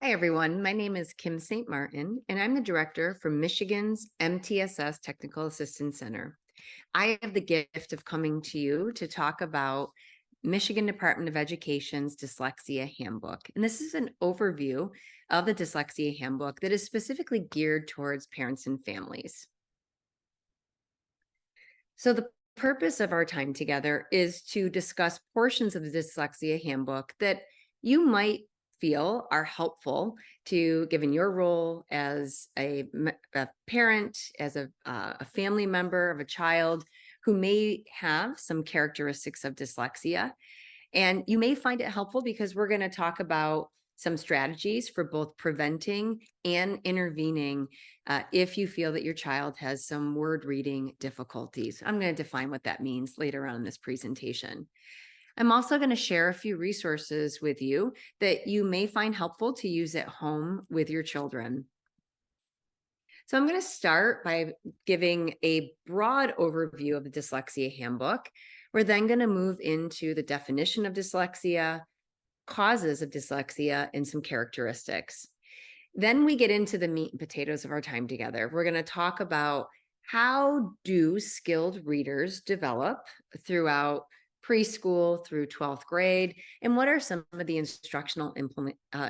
Hi, everyone. My name is Kim St. Martin, and I'm the director for Michigan's MTSS Technical Assistance Center. I have the gift of coming to you to talk about Michigan Department of Education's Dyslexia Handbook. And this is an overview of the Dyslexia Handbook that is specifically geared towards parents and families. So the purpose of our time together is to discuss portions of the Dyslexia Handbook that you might feel are helpful to, given your role as a parent, as a family member of a child who may have some characteristics of dyslexia. And you may find it helpful because we're going to talk about some strategies for both preventing and intervening if you feel that your child has some word reading difficulties. I'm going to define what that means later on in this presentation. I'm also going to share a few resources with you that you may find helpful to use at home with your children. So I'm going to start by giving a broad overview of the Dyslexia Handbook. We're then going to move into the definition of dyslexia, causes of dyslexia, and some characteristics. Then we get into the meat and potatoes of our time together. We're going to talk about how do skilled readers develop throughout preschool through 12th grade, and what are some of the instructional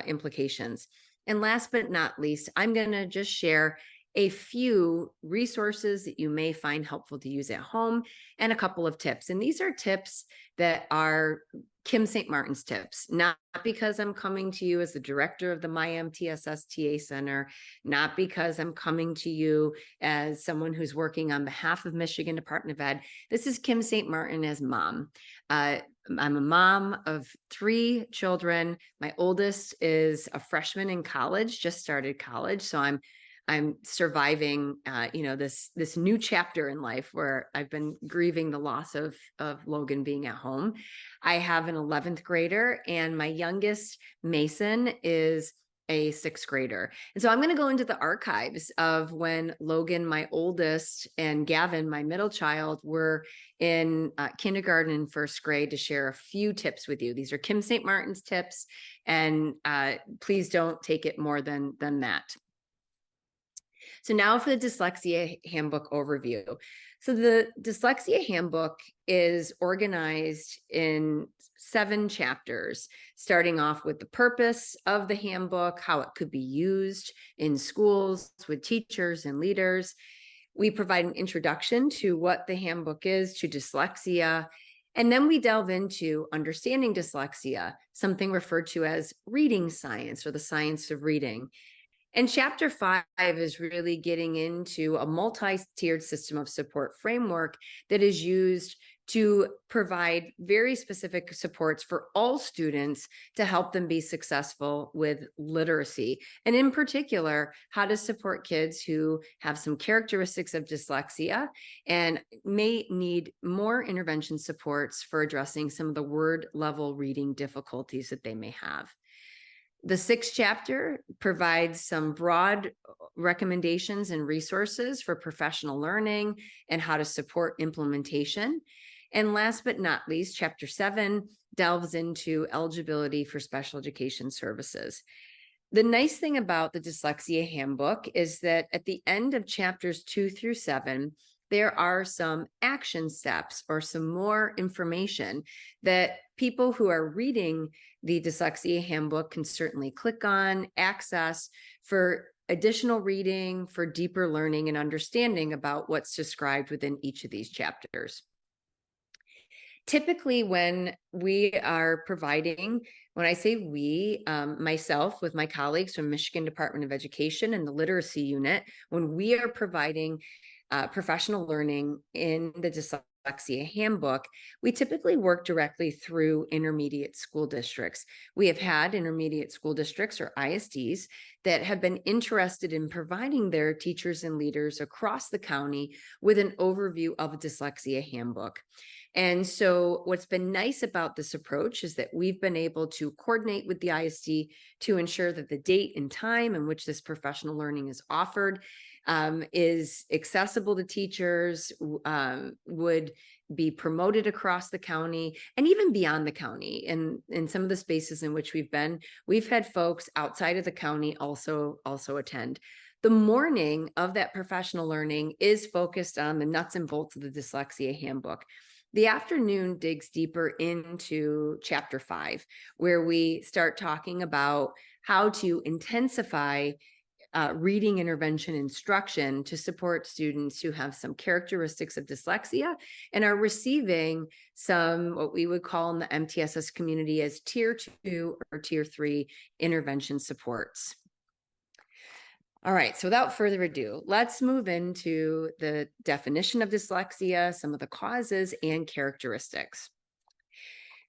implications. And last but not least, I'm going to just share a few resources that you may find helpful to use at home and a couple of tips. And these are tips that are Kim St. Martin's tips, not because I'm coming to you as the director of the MyMTSS TA Center, not because I'm coming to you as someone who's working on behalf of Michigan Department of Ed. This is Kim St. Martin as mom. I'm a mom of 3 children. My oldest is a freshman in college, just started college. So I'm surviving, this new chapter in life where I've been grieving the loss of Logan being at home. I have an 11th grader, and my youngest, Mason, is a 6th grader. And so I'm going to go into the archives of when Logan, my oldest, and Gavin, my middle child, were in kindergarten and 1st grade to share a few tips with you. These are Kim St. Martin's tips, and please don't take it more than that. So now for the Dyslexia Handbook overview. So the Dyslexia Handbook is organized in 7 chapters, starting off with the purpose of the handbook, how it could be used in schools with teachers and leaders. We provide an introduction to what the handbook is, to dyslexia, and then we delve into understanding dyslexia, something referred to as reading science or the science of reading. And chapter 5 is really getting into a multi-tiered system of support framework that is used to provide very specific supports for all students to help them be successful with literacy. And in particular, how to support kids who have some characteristics of dyslexia and may need more intervention supports for addressing some of the word level reading difficulties that they may have. The 6th chapter provides some broad recommendations and resources for professional learning and how to support implementation. And last but not least, chapter 7 delves into eligibility for special education services. The nice thing about the Dyslexia Handbook is that at the end of chapters 2 through 7, there are some action steps or some more information that people who are reading the Dyslexia Handbook can certainly click on, access for additional reading, for deeper learning and understanding about what's described within each of these chapters. Typically, when we are providing, when I say we, myself with my colleagues from Michigan Department of Education and the Literacy Unit, when we are providing professional learning in the Dyslexia Handbook, we typically work directly through intermediate school districts. We have had intermediate school districts or ISDs that have been interested in providing their teachers and leaders across the county with an overview of a Dyslexia Handbook. And so what's been nice about this approach is that we've been able to coordinate with the ISD to ensure that the date and time in which this professional learning is offered is accessible to teachers, would be promoted across the county and even beyond the county. And in some of the spaces in which we've been, we've had folks outside of the county also attend. The morning of that professional learning is focused on the nuts and bolts of the Dyslexia Handbook. The afternoon digs deeper into chapter 5, where we start talking about how to intensify reading intervention instruction to support students who have some characteristics of dyslexia and are receiving some, what we would call in the MTSS community as tier 2 or tier 3 intervention supports. All right, so without further ado, let's move into the definition of dyslexia, some of the causes and characteristics.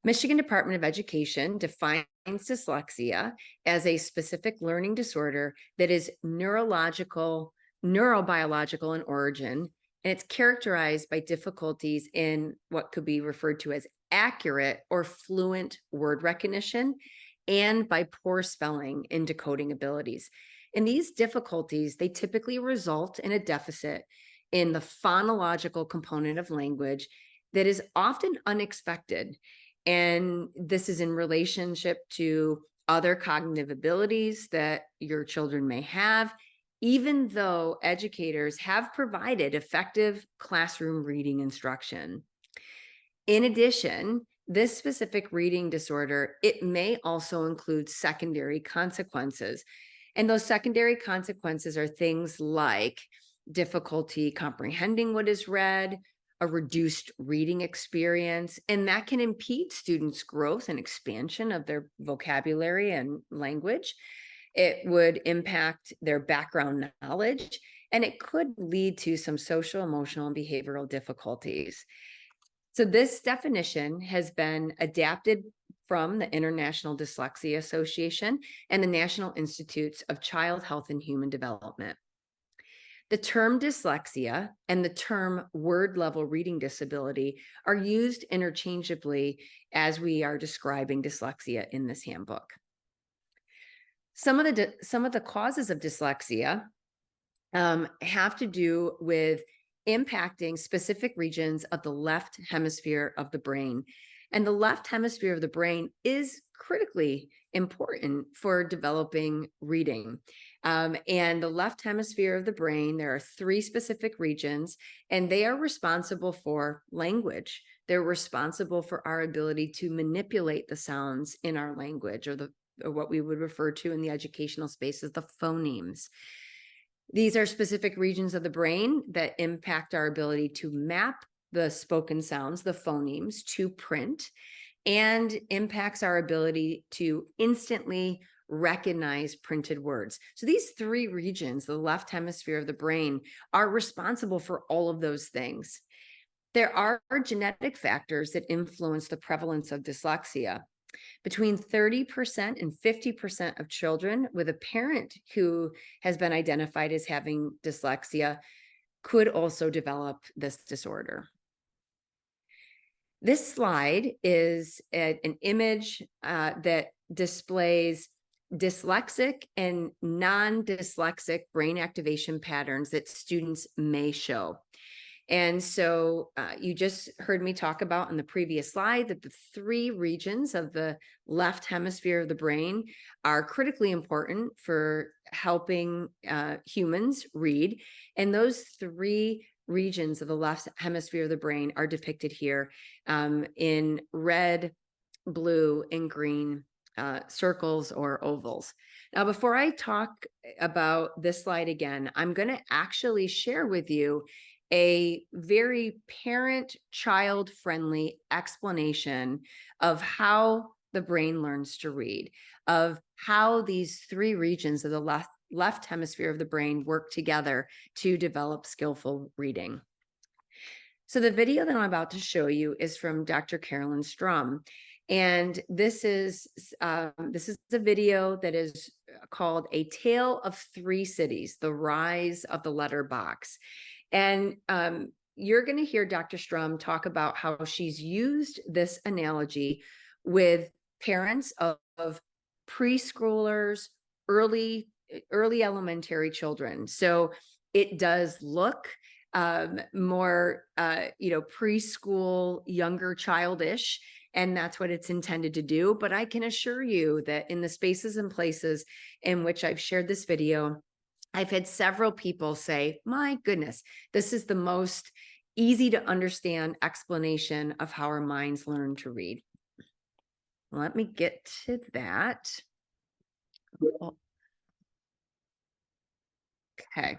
Michigan Department of Education defines dyslexia as a specific learning disorder that is neurobiological in origin, and it's characterized by difficulties in what could be referred to as accurate or fluent word recognition and by poor spelling and decoding abilities. And these difficulties, they typically result in a deficit in the phonological component of language that is often unexpected. And this is in relationship to other cognitive abilities that your children may have, even though educators have provided effective classroom reading instruction. In addition, this specific reading disorder, it may also include secondary consequences. And those secondary consequences are things like difficulty comprehending what is read, a reduced reading experience, and that can impede students' growth and expansion of their vocabulary and language. It would impact their background knowledge, and it could lead to some social, emotional, and behavioral difficulties. So this definition has been adapted from the International Dyslexia Association and the National Institutes of Child Health and Human Development. The term dyslexia and the term word level reading disability are used interchangeably as we are describing dyslexia in this handbook. Some of the causes of dyslexia have to do with impacting specific regions of the left hemisphere of the brain. And the left hemisphere of the brain is critically important for developing reading. And the left hemisphere of the brain, there are 3 specific regions, and they are responsible for language. They're responsible for our ability to manipulate the sounds in our language, or what we would refer to in the educational space as the phonemes. These are specific regions of the brain that impact our ability to map the spoken sounds, the phonemes, to print, and impacts our ability to instantly recognize printed words. So these 3 regions, the left hemisphere of the brain, are responsible for all of those things. There are genetic factors that influence the prevalence of dyslexia. Between 30% and 50% of children with a parent who has been identified as having dyslexia could also develop this disorder. This slide is an image that displays dyslexic and non-dyslexic brain activation patterns that students may show. And so you just heard me talk about in the previous slide that the 3 regions of the left hemisphere of the brain are critically important for helping humans read. And those 3 regions of the left hemisphere of the brain are depicted here in red, blue, and green circles or ovals. Now, before I talk about this slide again, I'm going to actually share with you a very parent-child friendly explanation of how the brain learns to read, of how these 3 regions of the left hemisphere of the brain work together to develop skillful reading. So the video that I'm about to show you is from Dr. Carolyn Strum. And this is a video that is called A Tale of 3 Cities, The Rise of the Letterbox. And you're going to hear Dr. Strum talk about how she's used this analogy with parents of preschoolers, early elementary children. So it does look more, preschool, younger childish, and that's what it's intended to do. But I can assure you that in the spaces and places in which I've shared this video, I've had several people say, my goodness, this is the most easy to understand explanation of how our minds learn to read. Let me get to that. Okay.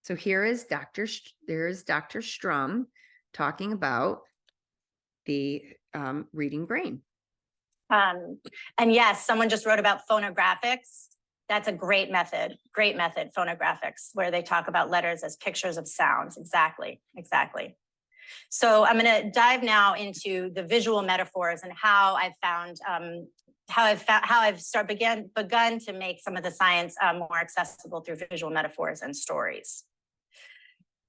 So there's Dr. Strum talking about the reading brain. And yes, someone just wrote about phonographics. That's a great method, phonographics, where they talk about letters as pictures of sounds. Exactly. So I'm going to dive now into the visual metaphors and how I've found, begun to make some of the science more accessible through visual metaphors and stories.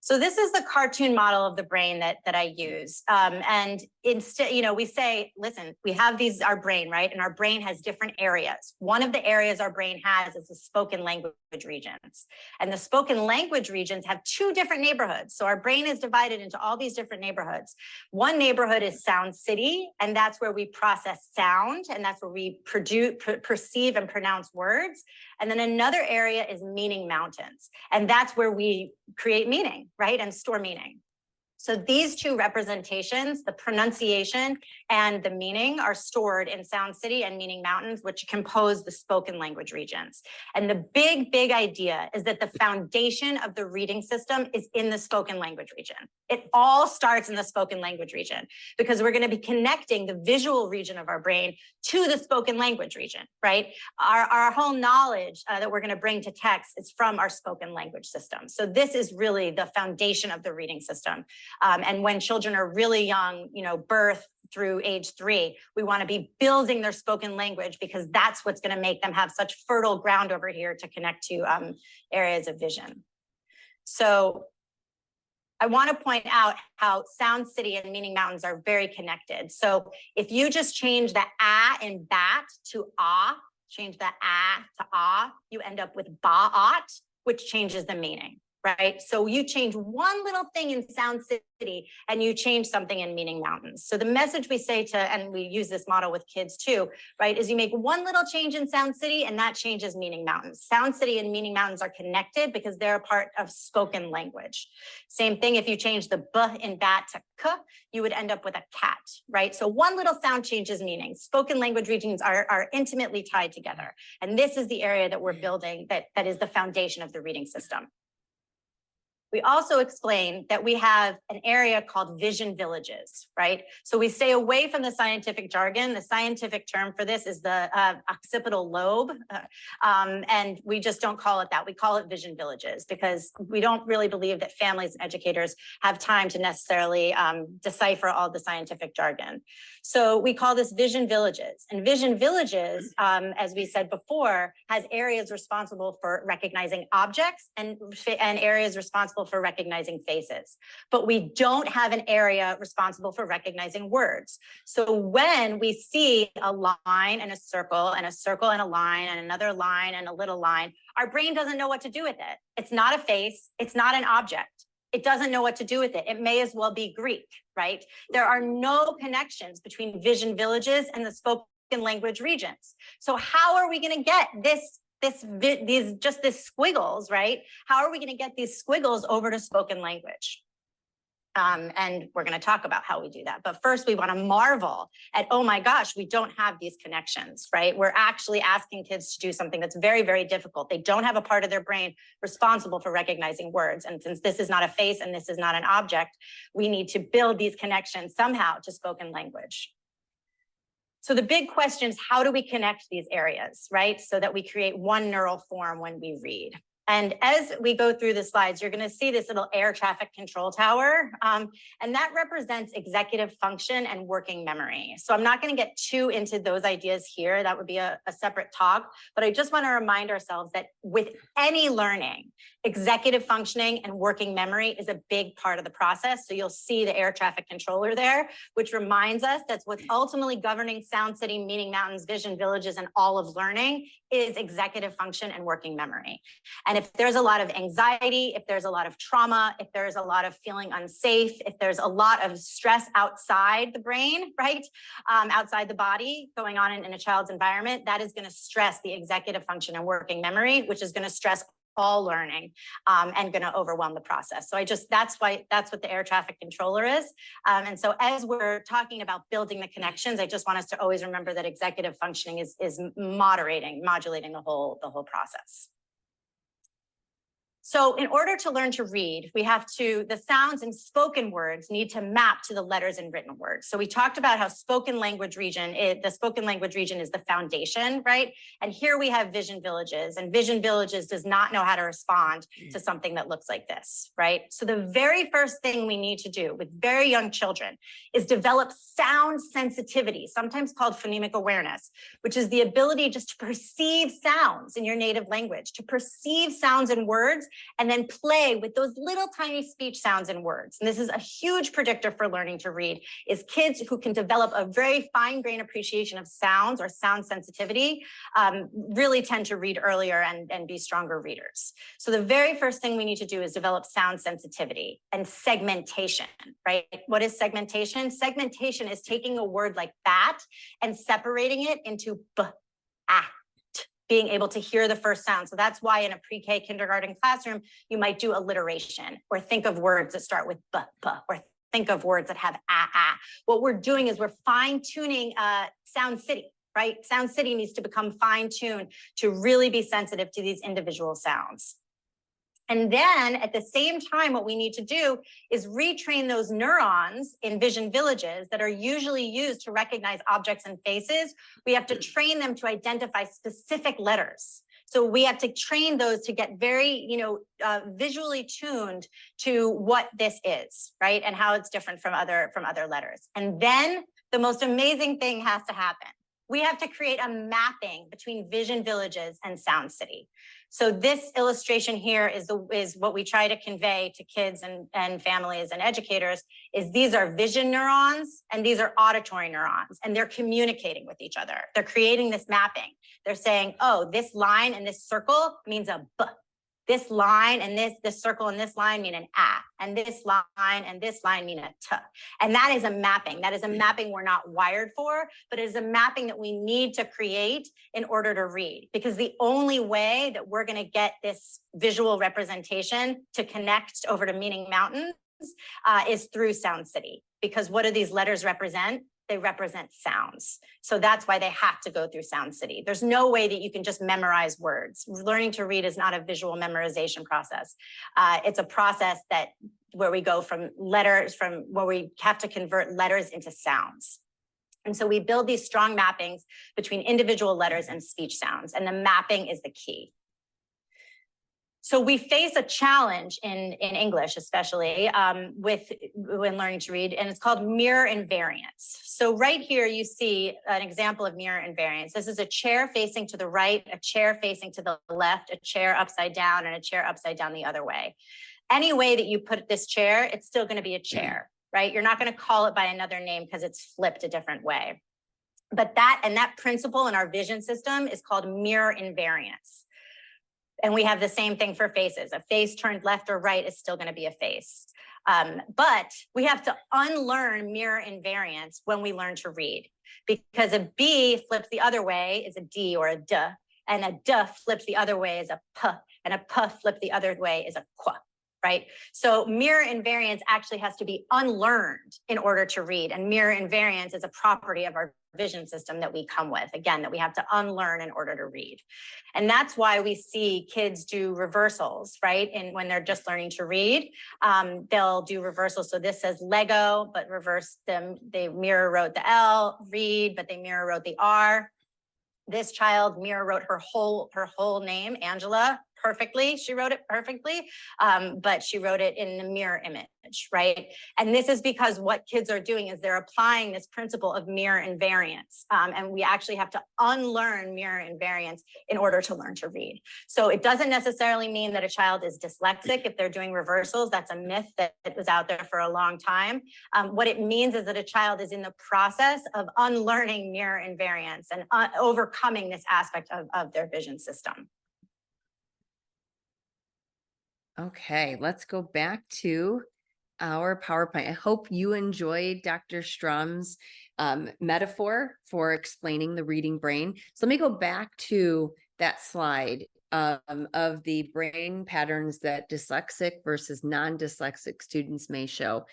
So this is the cartoon model of the brain that I use. And instead, we say, listen, we have our brain, right? And our brain has different areas. One of the areas our brain has is the spoken language regions. And the spoken language regions have two different neighborhoods. So our brain is divided into all these different neighborhoods. One neighborhood is Sound City, and that's where we process sound, and that's where we perceive and pronounce words. And then another area is Meaning Mountains, and that's where we create meaning, right? And store meaning. So these two representations, the pronunciation and the meaning, are stored in Sound City and Meaning Mountains, which compose the spoken language regions. And the big idea is that the foundation of the reading system is in the spoken language region. It all starts in the spoken language region, because we're going to be connecting the visual region of our brain to the spoken language region, right? Our whole knowledge that we're going to bring to text is from our spoken language system. So this is really the foundation of the reading system. And when children are really young, birth through age 3, we want to be building their spoken language, because that's what's going to make them have such fertile ground over here to connect to areas of vision. So I want to point out how Sound City and Meaning Mountains are very connected. So if you just change the ah in bat to ah, change the ah to ah, you end up with ba-ot, which changes the meaning. Right? So you change one little thing in Sound City and you change something in Meaning Mountains. So the message we say and we use this model with kids too, right, is you make one little change in Sound City and that changes Meaning Mountains. Sound City and Meaning Mountains are connected because they're a part of spoken language. Same thing if you change the b in bat to k, you would end up with a cat, right? So one little sound changes meaning. Spoken language regions are intimately tied together. And this is the area that we're building that is the foundation of the reading system. We also explain that we have an area called vision villages, right? So we stay away from the scientific jargon. The scientific term for this is the occipital lobe. And we just don't call it that. We call it vision villages because we don't really believe that families and educators have time to necessarily decipher all the scientific jargon. So we call this vision villages. And vision villages, as we said before, has areas responsible for recognizing objects and areas responsible for recognizing faces, but we don't have an area responsible for recognizing words. So when we see a line and a circle and a circle and a line and another line and a little line, our brain doesn't know what to do with it. It's not a face. It's not an object. It doesn't know what to do with it. It may as well be Greek, right? There are no connections between vision villages and the spoken language regions. So how are we going to get these squiggles, right? How are we going to get these squiggles over to spoken language? And we're going to talk about how we do that. But first, we want to marvel at, oh my gosh, we don't have these connections, right? We're actually asking kids to do something that's very, very difficult. They don't have a part of their brain responsible for recognizing words. And since this is not a face and this is not an object, we need to build these connections somehow to spoken language. So the big question is, how do we connect these areas, right? So that we create one neural form when we read. And as we go through the slides, you're going to see this little air traffic control tower. And that represents executive function and working memory. So I'm not going to get too into those ideas here. That would be a separate talk. But I just want to remind ourselves that with any learning, Executive functioning and working memory is a big part of the process. So you'll see the air traffic controller there, which reminds us that's what's ultimately governing Sound City, Meaning Mountains, Vision Villages, and all of learning is executive function and working memory. And if there's a lot of anxiety, if there's a lot of trauma, if there's a lot of feeling unsafe, if there's a lot of stress outside the brain, right, outside the body going on in a child's environment, that is going to stress the executive function and working memory, which is going to stress all learning and going to overwhelm the process. So that's what the air traffic controller is. And so as we're talking about building the connections, I just want us to always remember that executive functioning is modulating the whole process. So in order to learn to read, the sounds in spoken words need to map to the letters in written words. So we talked about how the spoken language region is the foundation, right? And here we have Vision Villages, and Vision Villages does not know how to respond to something that looks like this, right? So the very first thing we need to do with very young children is develop sound sensitivity, sometimes called phonemic awareness, which is the ability just to perceive sounds in your native language, to perceive sounds in words, and then play with those little tiny speech sounds and words. And this is a huge predictor for learning to read, is kids who can develop a very fine grained appreciation of sounds or sound sensitivity really tend to read earlier and be stronger readers. So the very first thing we need to do is develop sound sensitivity and segmentation, right? What is segmentation? Segmentation is taking a word like bat and separating it into b, ah, being able to hear the first sound. So that's why in a pre-K kindergarten classroom, you might do alliteration or think of words that start with b, or think of words that have ah. What we're doing is we're fine-tuning Sound City, right? Sound City needs to become fine-tuned to really be sensitive to these individual sounds. And then at the same time, what we need to do is retrain those neurons in Vision Villages that are usually used to recognize objects and faces. We have to train them to identify specific letters. So we have to train those to get very, visually tuned to what this is, right? And how it's different from other letters. And then the most amazing thing has to happen. We have to create a mapping between Vision Villages and Sound City. So this illustration here is what we try to convey to kids and families and educators is these are vision neurons and these are auditory neurons, and they're communicating with each other. They're creating this mapping. They're saying, oh, this line and this circle means a b. This line and this circle and this line mean an a, and this line and this line mean a t. And that is a mapping. That is a mapping we're not wired for, but it is a mapping that we need to create in order to read. Because the only way that we're going to get this visual representation to connect over to Meaning Mountains is through Sound City. Because what do these letters represent? They represent sounds. So that's why they have to go through Sound City. There's no way that you can just memorize words. Learning to read is not a visual memorization process. It's a process where we go from letters, where we have to convert letters into sounds. And so we build these strong mappings between individual letters and speech sounds, and the mapping is the key. So we face a challenge in English, especially when learning to read, and it's called mirror invariance. So right here, you see an example of mirror invariance. This is a chair facing to the right, a chair facing to the left, a chair upside down, and a chair upside down the other way. Any way that you put this chair, it's still going to be a chair, right? You're not going to call it by another name because it's flipped a different way. But that principle in our vision system is called mirror invariance. And we have the same thing for faces. A face turned left or right is still going to be a face. But we have to unlearn mirror invariance when we learn to read, because a B flipped the other way is a D or a D, and a D flipped the other way is a P, and a P flipped the other way is a Qu, right? So mirror invariance actually has to be unlearned in order to read. And mirror invariance is a property of our vision system that we come with, again, that we have to unlearn in order to read. And that's why we see kids do reversals, right? And when they're just learning to read, they'll do reversals. So this says Lego, but reverse them. They mirror wrote the L, read, but they mirror wrote the R. This child mirror wrote her whole name, Angela, perfectly. She wrote it perfectly, but she wrote it in the mirror image, right? And this is because what kids are doing is they're applying this principle of mirror invariance. And we actually have to unlearn mirror invariance in order to learn to read. So it doesn't necessarily mean that a child is dyslexic if they're doing reversals. That's a myth that was out there for a long time. What it means is that a child is in the process of unlearning mirror invariance and overcoming this aspect of their vision system. Okay, let's go back to our PowerPoint. I hope you enjoyed Dr. Strum's metaphor for explaining the reading brain. So let me go back to that slide of the brain patterns that dyslexic versus non-dyslexic students may show.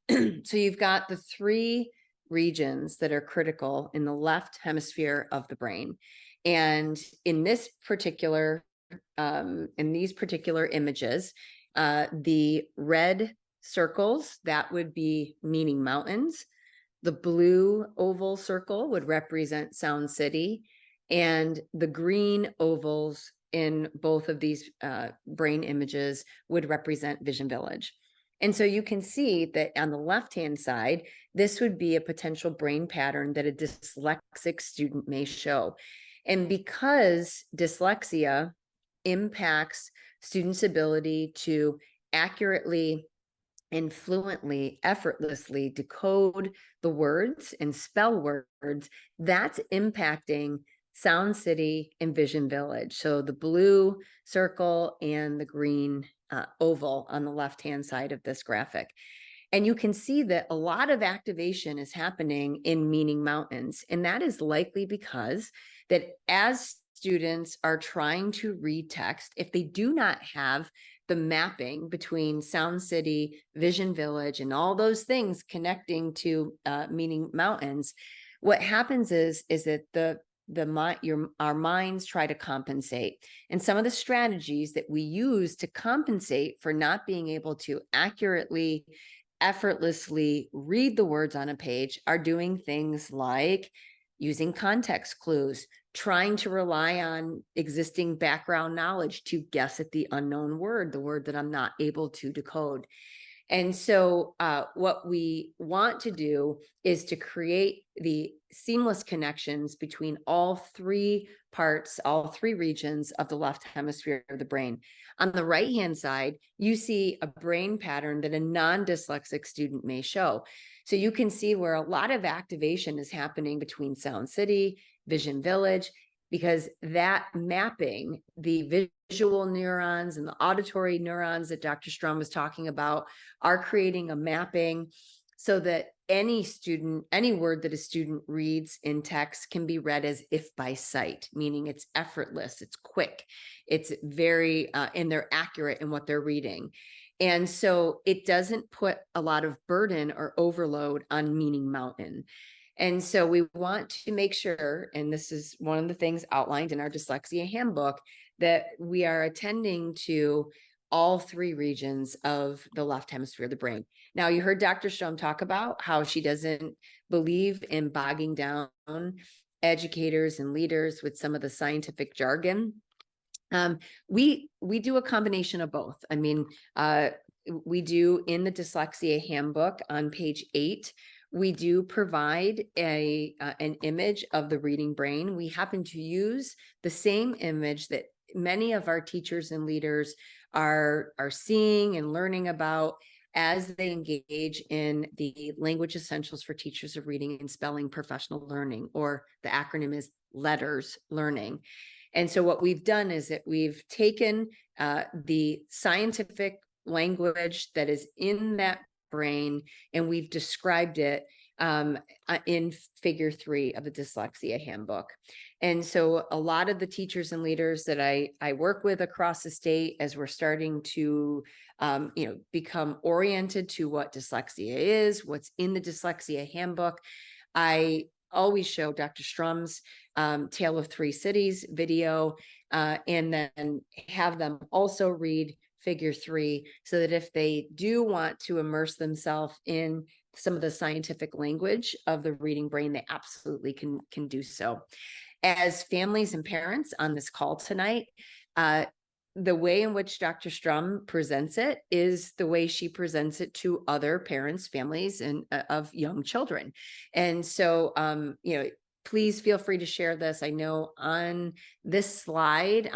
So you've got the three regions that are critical in the left hemisphere of the brain. And in this particular in these particular images, the red circles, that would be meaning mountains. The blue oval circle would represent Sound City, and the green ovals in both of these brain images would represent Vision Village. And so you can see that on the left-hand side, this would be a potential brain pattern that a dyslexic student may show. And because dyslexia impacts students' ability to accurately and fluently, effortlessly decode the words and spell words, that's impacting Sound City and Vision Village. So the blue circle and the green oval on the left-hand side of this graphic. And you can see that a lot of activation is happening in meaning mountains. And that is likely because that as students are trying to read text, if they do not have the mapping between Sound City, Vision Village, and all those things connecting to meaning mountains, what happens is that our minds try to compensate. And some of the strategies that we use to compensate for not being able to accurately, effortlessly read the words on a page are doing things like using context clues, trying to rely on existing background knowledge to guess at the unknown word, the word that I'm not able to decode. And so what we want to do is to create the seamless connections between all three parts, all three regions of the left hemisphere of the brain. On the right-hand side, you see a brain pattern that a non-dyslexic student may show. So you can see where a lot of activation is happening between Sound City, Vision Village, because that mapping, the visual neurons and the auditory neurons that Dr. Strum was talking about, are creating a mapping so that any student, any word that a student reads in text can be read as if by sight, meaning it's effortless, it's quick, it's very, and they're accurate in what they're reading. And so it doesn't put a lot of burden or overload on meaning mountain. And so we want to make sure, and this is one of the things outlined in our dyslexia handbook, that we are attending to all three regions of the left hemisphere of the brain. Now, you heard Dr. Strum talk about how she doesn't believe in bogging down educators and leaders with some of the scientific jargon. We do a combination of both. I mean, we do in the dyslexia handbook on page 8, we do provide an image of the reading brain. We happen to use the same image that many of our teachers and leaders are seeing and learning about as they engage in the language essentials for teachers of reading and spelling professional learning, or the acronym is LETTERS learning. And so what we've done is that we've taken the scientific language that is in that brain, and we've described it in figure 3 of the dyslexia handbook. And so a lot of the teachers and leaders that I work with across the state, as we're starting to become oriented to what dyslexia is, what's in the dyslexia handbook, I always show Dr. Strum's Tale of Three Cities video, and then have them also read figure 3, so that if they do want to immerse themselves in some of the scientific language of the reading brain, they absolutely can do so. As families and parents on this call tonight, the way in which Dr. Strum presents it is the way she presents it to other parents, families, and of young children. And so, please feel free to share this. I know on this slide,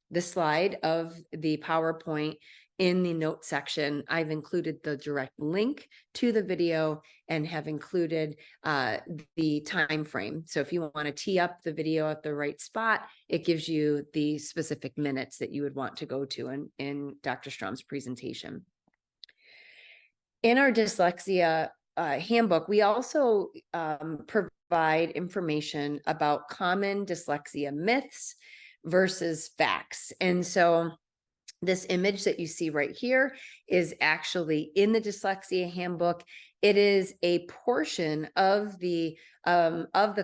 this slide of the PowerPoint in the notes section, I've included the direct link to the video and have included the time frame. So if you want to tee up the video at the right spot, it gives you the specific minutes that you would want to go to in Dr. Strum's presentation. In our dyslexia handbook, we also provide information about common dyslexia myths versus facts. And so this image that you see right here is actually in the Dyslexia Handbook. It is a portion of the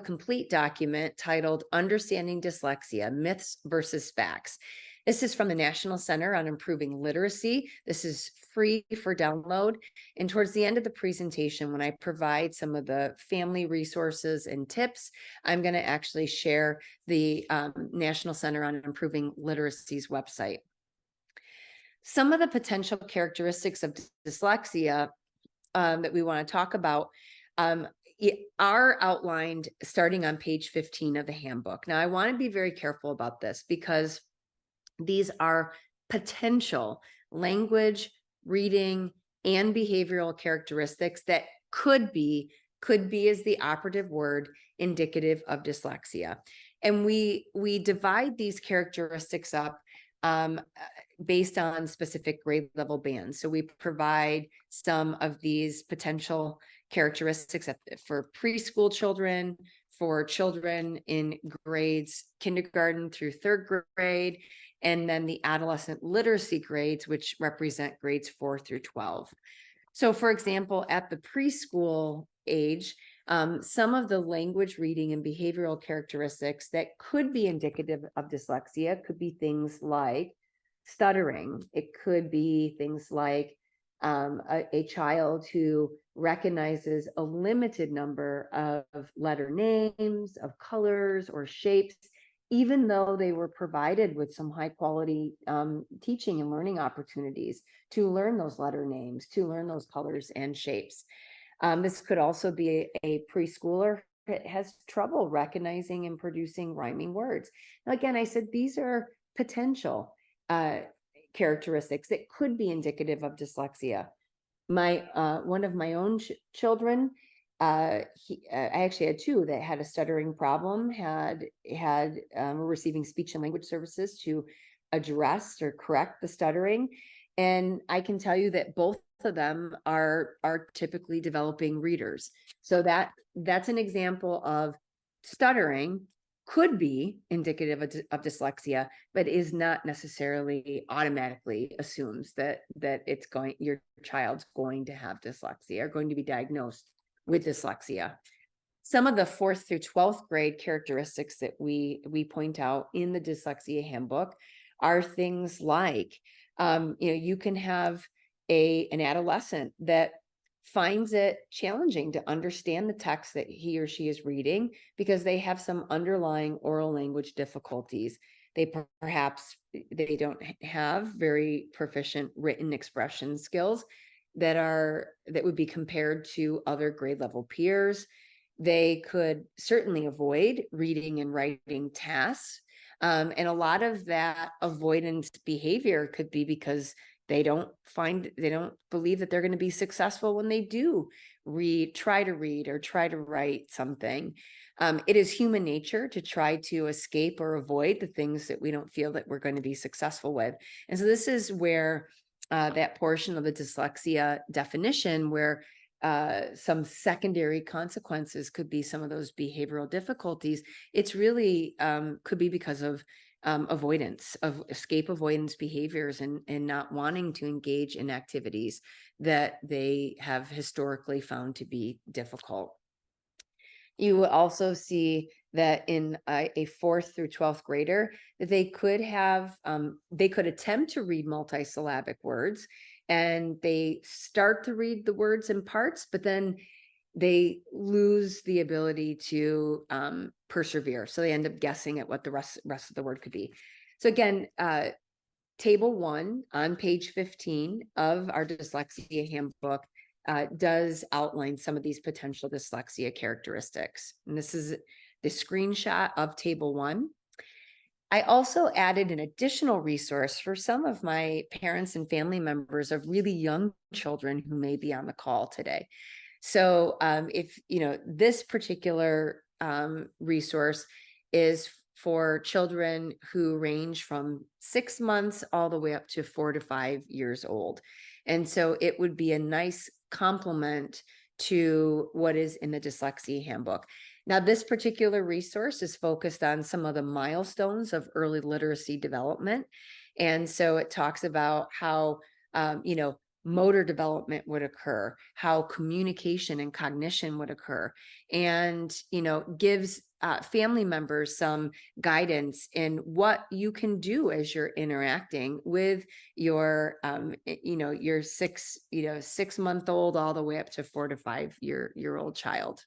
complete document titled Understanding Dyslexia, Myths versus Facts. This is from the National Center on Improving Literacy. This is free for download. And towards the end of the presentation, when I provide some of the family resources and tips, I'm going to actually share the National Center on Improving Literacy's website. Some of the potential characteristics of dyslexia that we want to talk about are outlined starting on page 15 of the handbook. Now, I want to be very careful about this because these are potential language, reading, and behavioral characteristics that could be is the operative word, indicative of dyslexia. And we divide these characteristics up based on specific grade level bands. So we provide some of these potential characteristics for preschool children, for children in grades kindergarten through third grade, and then the adolescent literacy grades, which represent grades 4 through 12. So for example, at the preschool age, some of the language, reading, and behavioral characteristics that could be indicative of dyslexia could be things like stuttering. It could be things like a child who recognizes a limited number of letter names, of colors or shapes, even though they were provided with some high quality teaching and learning opportunities to learn those letter names, to learn those colors and shapes. This could also be a preschooler that has trouble recognizing and producing rhyming words. Now, again, I said these are potential characteristics that could be indicative of dyslexia. One of my own children, I actually had two that had a stuttering problem, were receiving speech and language services to address or correct the stuttering. And I can tell you that both of them are typically developing readers. So that's an example of stuttering could be indicative of dyslexia, but is not necessarily automatically assumes that your child's going to have dyslexia or going to be diagnosed with dyslexia. Some of the 4th through 12th grade characteristics that we point out in the Dyslexia Handbook are things like, you can have an adolescent that finds it challenging to understand the text that he or she is reading because they have some underlying oral language difficulties. They don't have very proficient written expression skills that would be compared to other grade level peers. They could certainly avoid reading and writing tasks. And a lot of that avoidance behavior could be because they don't believe that they're going to be successful when they do try to read or try to write something. It is human nature to try to escape or avoid the things that we don't feel that we're going to be successful with. And so this is where that portion of the dyslexia definition, where some secondary consequences could be some of those behavioral difficulties. It's really could be because of escape avoidance behaviors and not wanting to engage in activities that they have historically found to be difficult. You will also see that in a 4th through 12th grader, they could attempt to read multisyllabic words, and they start to read the words in parts, but then they lose the ability to persevere. So they end up guessing at what the rest of the word could be. So again, table 1 on page 15 of our dyslexia handbook does outline some of these potential dyslexia characteristics. And this is the screenshot of table 1. I also added an additional resource for some of my parents and family members of really young children who may be on the call today. So if this particular resource is for children who range from 6 months all the way up to 4 to 5 years old. And so it would be a nice complement to what is in the dyslexia handbook. Now, this particular resource is focused on some of the milestones of early literacy development. And so it talks about how, motor development would occur, how communication and cognition would occur, and, gives family members some guidance in what you can do as you're interacting with your, your 6-month-old all the way up to 4 to 5 year old child.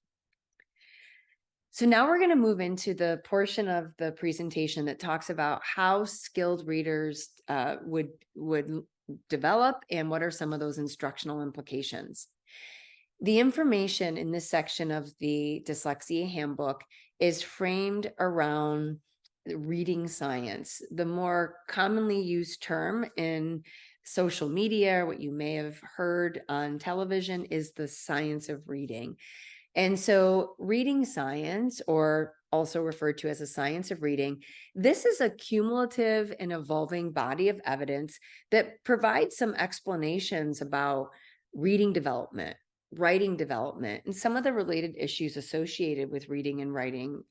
So now we're going to move into the portion of the presentation that talks about how skilled readers would develop and what are some of those instructional implications. The information in this section of the dyslexia handbook is framed around reading science. The more commonly used term in social media, what you may have heard on television, is the science of reading. And so reading science, or also referred to as a science of reading, this is a cumulative and evolving body of evidence that provides some explanations about reading development, writing development, and some of the related issues associated with reading and writing.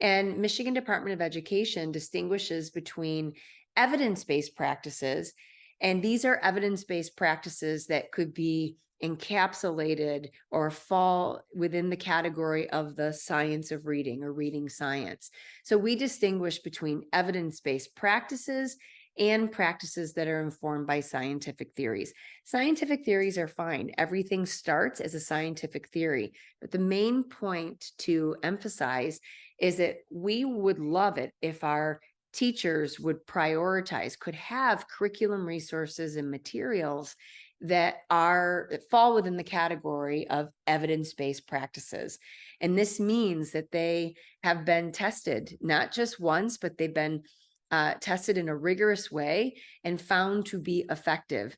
And Michigan Department of Education distinguishes between evidence-based practices, and these are evidence-based practices that could be encapsulated or fall within the category of the science of reading or reading science. So we distinguish between evidence-based practices and practices that are informed by scientific theories. Scientific theories are fine. Everything starts as a scientific theory. But the main point to emphasize is that we would love it if our teachers would prioritize, could have curriculum resources and materials that fall within the category of evidence-based practices. And this means that they have been tested, not just once, but they've been tested in a rigorous way and found to be effective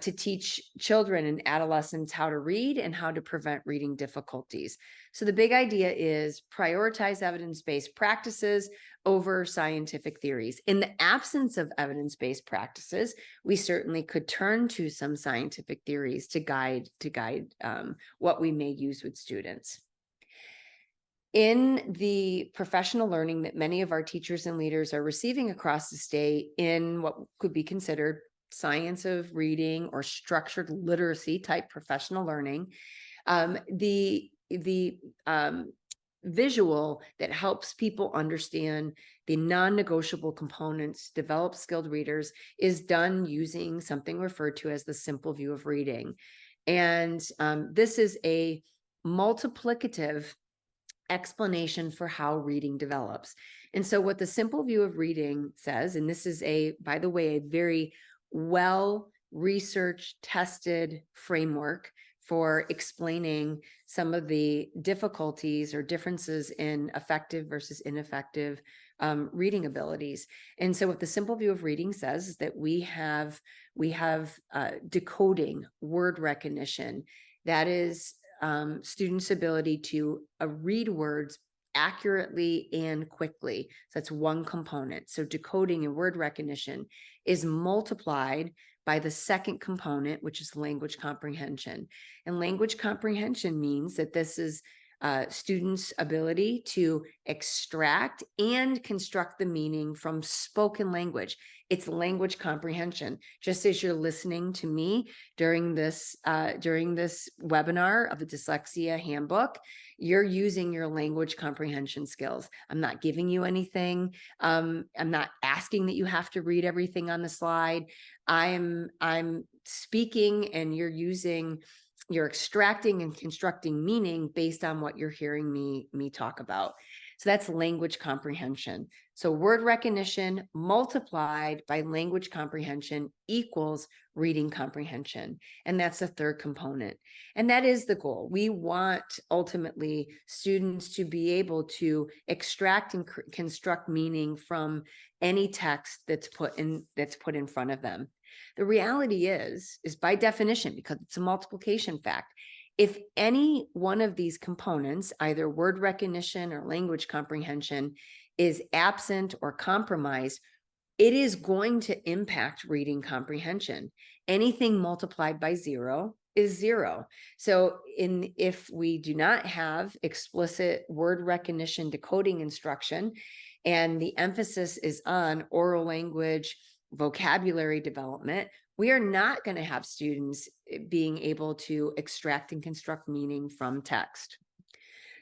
to teach children and adolescents how to read and how to prevent reading difficulties. So the big idea is prioritize evidence-based practices over scientific theories. In the absence of evidence-based practices, we certainly could turn to some scientific theories to guide what we may use with students. In the professional learning that many of our teachers and leaders are receiving across the state in what could be considered science of reading or structured literacy type professional learning, the visual that helps people understand the non-negotiable components, develop skilled readers, is done using something referred to as the simple view of reading. And this is a multiplicative explanation for how reading develops. And so what the simple view of reading says, and this is by the way, a very well researched, tested framework for explaining some of the difficulties or differences in effective versus ineffective reading abilities. And so what the simple view of reading says is that we have decoding, word recognition. That is students' ability to read words accurately and quickly. So that's one component. So decoding and word recognition is multiplied by the second component, which is language comprehension. And language comprehension means that this is students' ability to extract and construct the meaning from spoken language. It's language comprehension. Just as you're listening to me during this webinar of the Dyslexia Handbook, you're using your language comprehension skills. I'm not giving you anything. I'm not asking that you have to read everything on the slide. I'm speaking, and you're using you're extracting and constructing meaning based on what you're hearing me talk about. So that's language comprehension. So word recognition multiplied by language comprehension equals reading comprehension. And that's the third component. And that is the goal. We want ultimately students to be able to extract and construct meaning from any text that's put in front of them. The reality is by definition, because it's a multiplication fact, if any one of these components, either word recognition or language comprehension, is absent or compromised, it is going to impact reading comprehension. Anything multiplied by 0 is 0. So if we do not have explicit word recognition decoding instruction, and the emphasis is on oral language, vocabulary development, we are not going to have students being able to extract and construct meaning from text.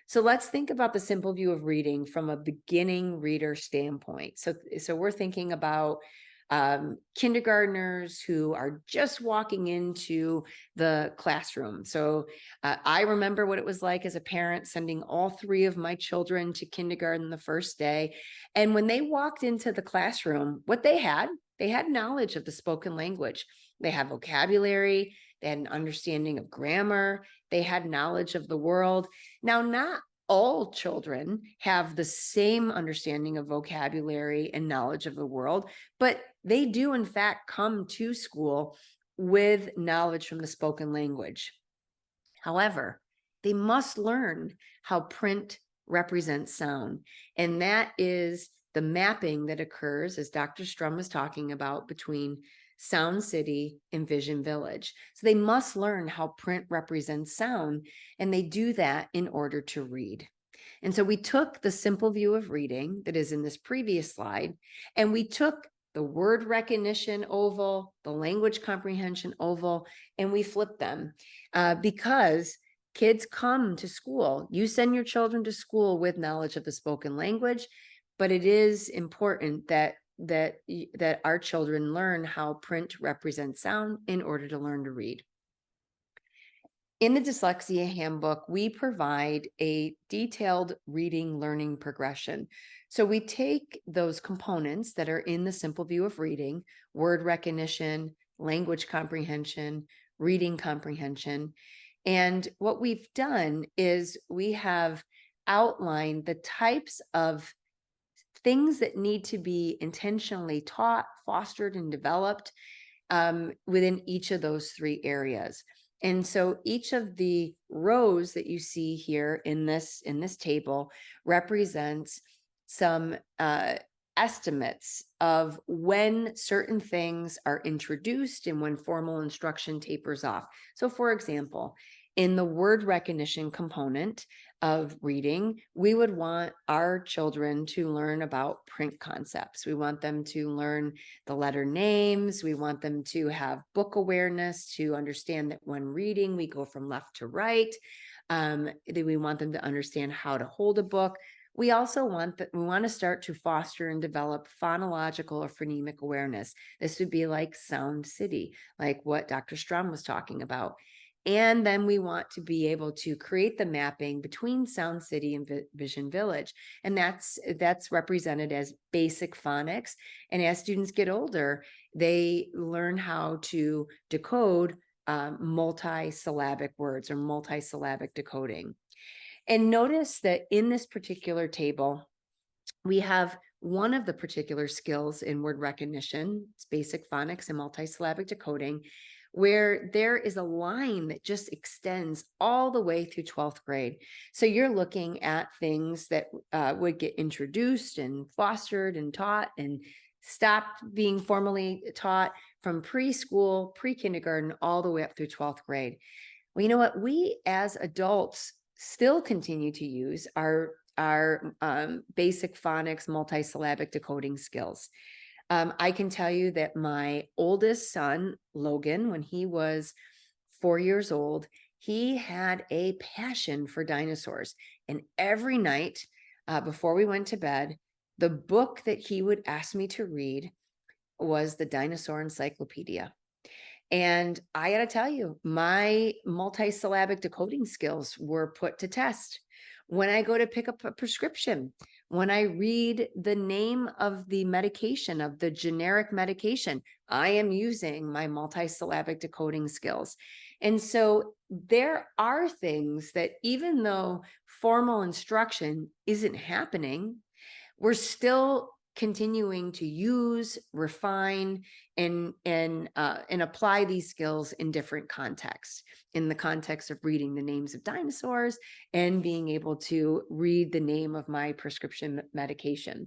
So let's think about the simple view of reading from a beginning reader standpoint. So we're thinking about kindergartners who are just walking into the classroom. So I remember what it was like as a parent sending all 3 of my children to kindergarten the first day. And when they walked into the classroom, what they had knowledge of the spoken language. They had vocabulary, they had an understanding of grammar, they had knowledge of the world. Now, not all children have the same understanding of vocabulary and knowledge of the world, but they do in fact come to school with knowledge from the spoken language. However, they must learn how print represents sound. And that is the mapping that occurs, as Dr. Strum was talking about, between Sound City and Vision Village. So they must learn how print represents sound, and they do that in order to read. And so we took the simple view of reading that is in this previous slide, and we took the word recognition oval, the language comprehension oval, and we flipped them because kids come to school. You send your children to school with knowledge of the spoken language, but it is important that our children learn how print represents sound in order to learn to read. In the Dyslexia Handbook, we provide a detailed reading learning progression. So we take those components that are in the simple view of reading, word recognition, language comprehension, reading comprehension. And what we've done is we have outlined the types of things that need to be intentionally taught, fostered, and developed within each of those 3 areas. And so each of the rows that you see here in this table represents some estimates of when certain things are introduced and when formal instruction tapers off. So for example, in the word recognition component of reading, we would want our children to learn about print concepts. We want them to learn the letter names. We want them to have book awareness, to understand that when reading, we go from left to right. We want them to understand how to hold a book. We also want to start to foster and develop phonological or phonemic awareness. This would be like Sound City, like what Dr. Strum was talking about. And then we want to be able to create the mapping between Sound City and Vision Village. And that's represented as basic phonics. And as students get older, they learn how to decode multi-syllabic words or multi-syllabic decoding. And notice that in this particular table, we have one of the particular skills in word recognition, it's basic phonics and multi-syllabic decoding, where there is a line that just extends all the way through 12th grade. So you're looking at things that would get introduced and fostered and taught and stopped being formally taught from preschool, pre-kindergarten, all the way up through 12th grade. Well, you know what? We as adults still continue to use our basic phonics, multi-syllabic decoding skills. I can tell you that my oldest son, Logan, when he was 4 years old, he had a passion for dinosaurs. And every night before we went to bed, the book that he would ask me to read was the Dinosaur Encyclopedia. And I got to tell you, my multisyllabic decoding skills were put to test. When I go to pick up a prescription, when I read the name of the medication, of the generic medication, I am using my multisyllabic decoding skills. And so there are things that, even though formal instruction isn't happening, we're still continuing to use, refine, and apply these skills in different contexts. In the context of reading the names of dinosaurs and being able to read the name of my prescription medication.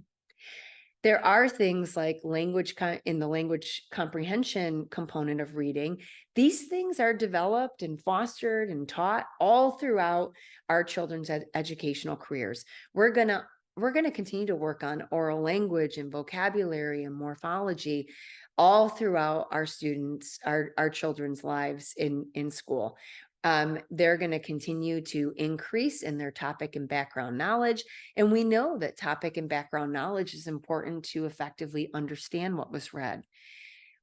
There are things like in the language comprehension component of reading. These things are developed and fostered and taught all throughout our children's educational careers. We're going to continue to work on oral language and vocabulary and morphology all throughout our students, our children's lives in school. They're going to continue to increase in their topic and background knowledge. And we know that topic and background knowledge is important to effectively understand what was read.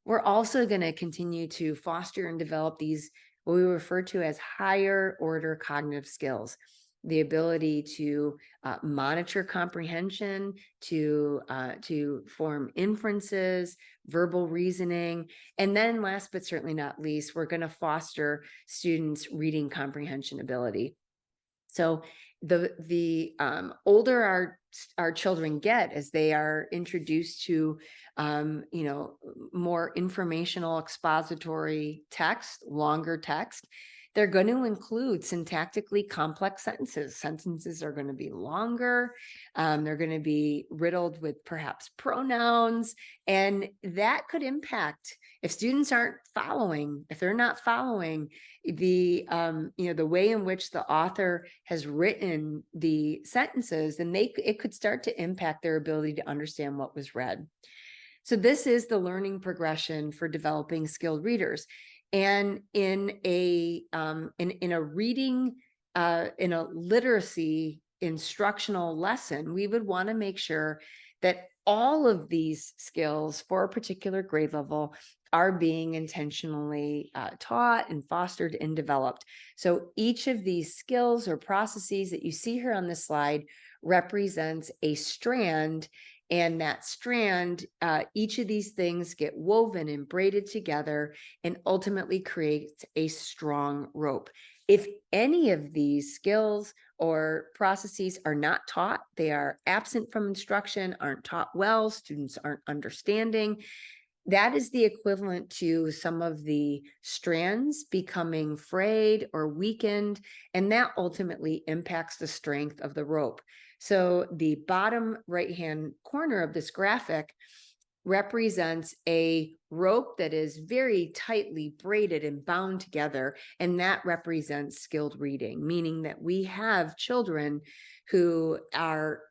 We're also going to continue to foster and develop these, what we refer to as higher order cognitive skills, the ability to monitor comprehension, to form inferences, verbal reasoning. And then last but certainly not least, we're going to foster students' reading comprehension ability. So the older our children get, as they are introduced to more informational expository text, longer text, they're going to include syntactically complex sentences. Sentences are going to be longer. They're going to be riddled with perhaps pronouns, and that could impact if students aren't following, if they're not following the the way in which the author has written the sentences, and it could start to impact their ability to understand what was read. So this is the learning progression for developing skilled readers. And in a reading, in a literacy instructional lesson, we would want to make sure that all of these skills for a particular grade level are being intentionally taught and fostered and developed. So each of these skills or processes that you see here on this slide represents a strand, and that strand, each of these things get woven and braided together and ultimately creates a strong rope. If any of these skills or processes are not taught, they are absent from instruction, aren't taught well, students aren't understanding, that is the equivalent to some of the strands becoming frayed or weakened, and that ultimately impacts the strength of the rope. So the bottom right-hand corner of this graphic represents a rope that is very tightly braided and bound together, and that represents skilled reading, meaning that we have children who are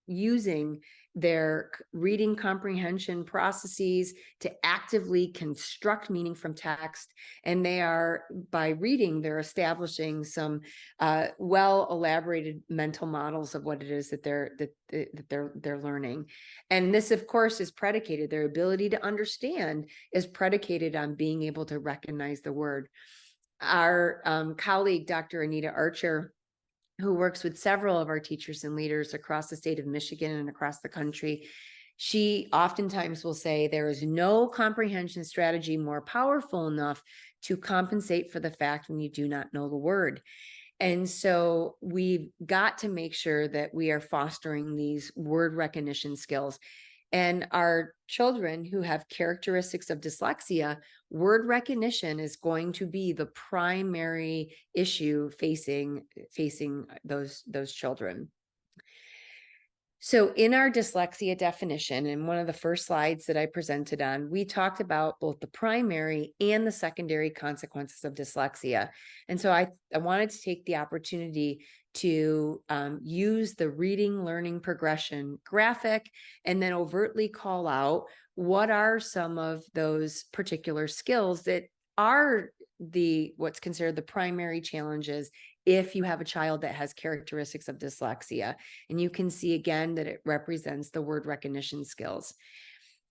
using their reading comprehension processes to actively construct meaning from text. And they are, by reading, they're establishing some well elaborated mental models of what it is that they're learning. And this, of course, is predicated, their ability to understand is predicated on being able to recognize the word. Our colleague, Dr. Anita Archer, who works with several of our teachers and leaders across the state of Michigan and across the country, she oftentimes will say there is no comprehension strategy more powerful enough to compensate for the fact when you do not know the word. And so we've got to make sure that we are fostering these word recognition skills. And our children who have characteristics of dyslexia, word recognition is going to be the primary issue facing those children. So in our dyslexia definition, in one of the first slides that I presented on, we talked about both the primary and the secondary consequences of dyslexia. And so I wanted to take the opportunity to use the reading learning progression graphic and then overtly call out what are some of those particular skills that are what's considered the primary challenges if you have a child that has characteristics of dyslexia. And you can see again that it represents the word recognition skills.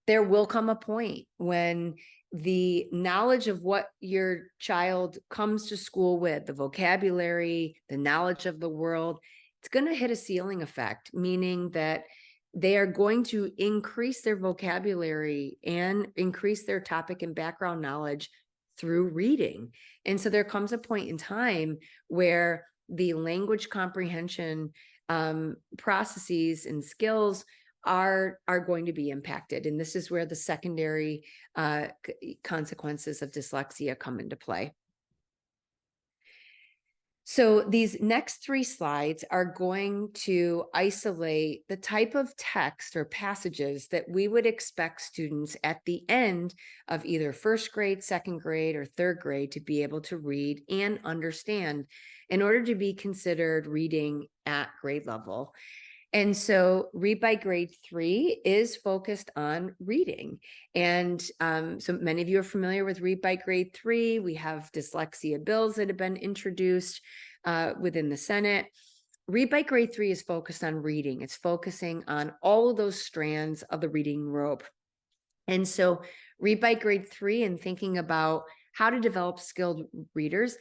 There will come a point when the knowledge of what your child comes to school with, the vocabulary, the knowledge of the world, it's going to hit a ceiling effect, meaning that they are going to increase their vocabulary and increase their topic and background knowledge through reading. And so there comes a point in time where the language comprehension processes and skills are going to be impacted. And this is where the secondary consequences of dyslexia come into play. So these next 3 slides are going to isolate the type of text or passages that we would expect students at the end of either first grade, second grade, or third grade to be able to read and understand in order to be considered reading at grade level. And so Read by Grade 3 is focused on reading. And so many of you are familiar with Read by Grade 3. We have dyslexia bills that have been introduced within the Senate. Read by Grade 3 is focused on reading. It's focusing on all of those strands of the reading rope. And so Read by Grade 3 and thinking about how to develop skilled readers,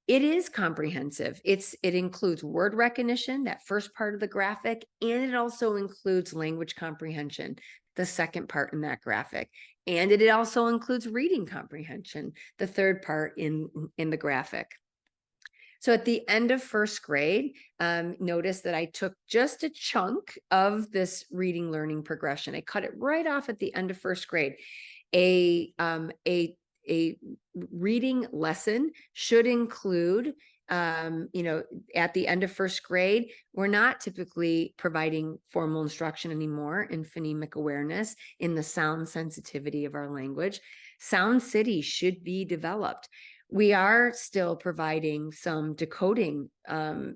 it is comprehensive. It includes word recognition, that first part of the graphic, and it also includes language comprehension, the second part in that graphic. And it also includes reading comprehension, the third part in the graphic. So at the end of first grade, notice that I took just a chunk of this reading learning progression. I cut it right off at the end of first grade. A reading lesson should include, at the end of first grade, we're not typically providing formal instruction anymore in phonemic awareness, in the sound sensitivity of our language. Sound cities should be developed. We are still providing some decoding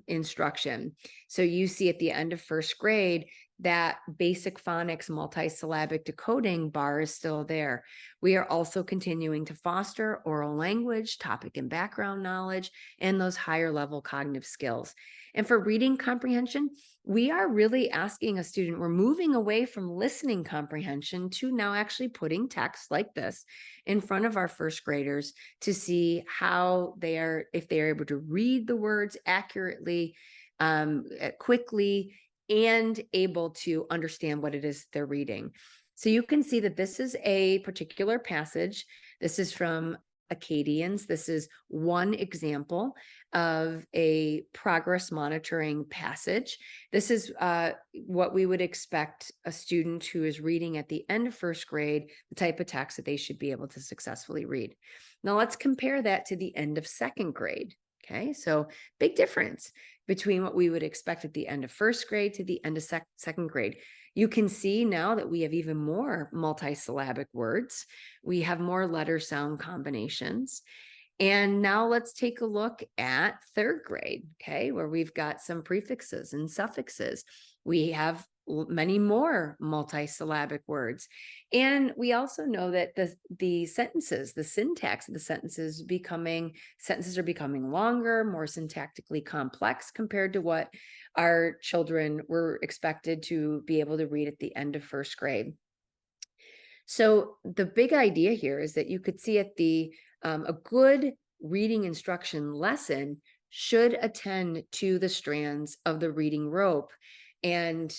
instruction. So you see at the end of first grade, that basic phonics multisyllabic decoding bar is still there. We are also continuing to foster oral language, topic and background knowledge, and those higher level cognitive skills. And for reading comprehension, we are really asking a student, we're moving away from listening comprehension to now actually putting text like this in front of our first graders to see how if they are able to read the words accurately, quickly, and able to understand what it is they're reading. So you can see that this is a particular passage. This is from Acadians. This is one example of a progress monitoring passage. This is what we would expect a student who is reading at the end of first grade, the type of text that they should be able to successfully read. Now let's compare that to the end of second grade. Okay, so big difference between what we would expect at the end of first grade to the end of second grade. You can see now that we have even more multisyllabic words. We have more letter sound combinations. And now let's take a look at third grade, okay, where we've got some prefixes and suffixes. We have many more multisyllabic words. And we also know that the sentences, the syntax of the sentences are becoming longer, more syntactically complex compared to what our children were expected to be able to read at the end of first grade. So the big idea here is that you could see at a good reading instruction lesson should attend to the strands of the reading rope. And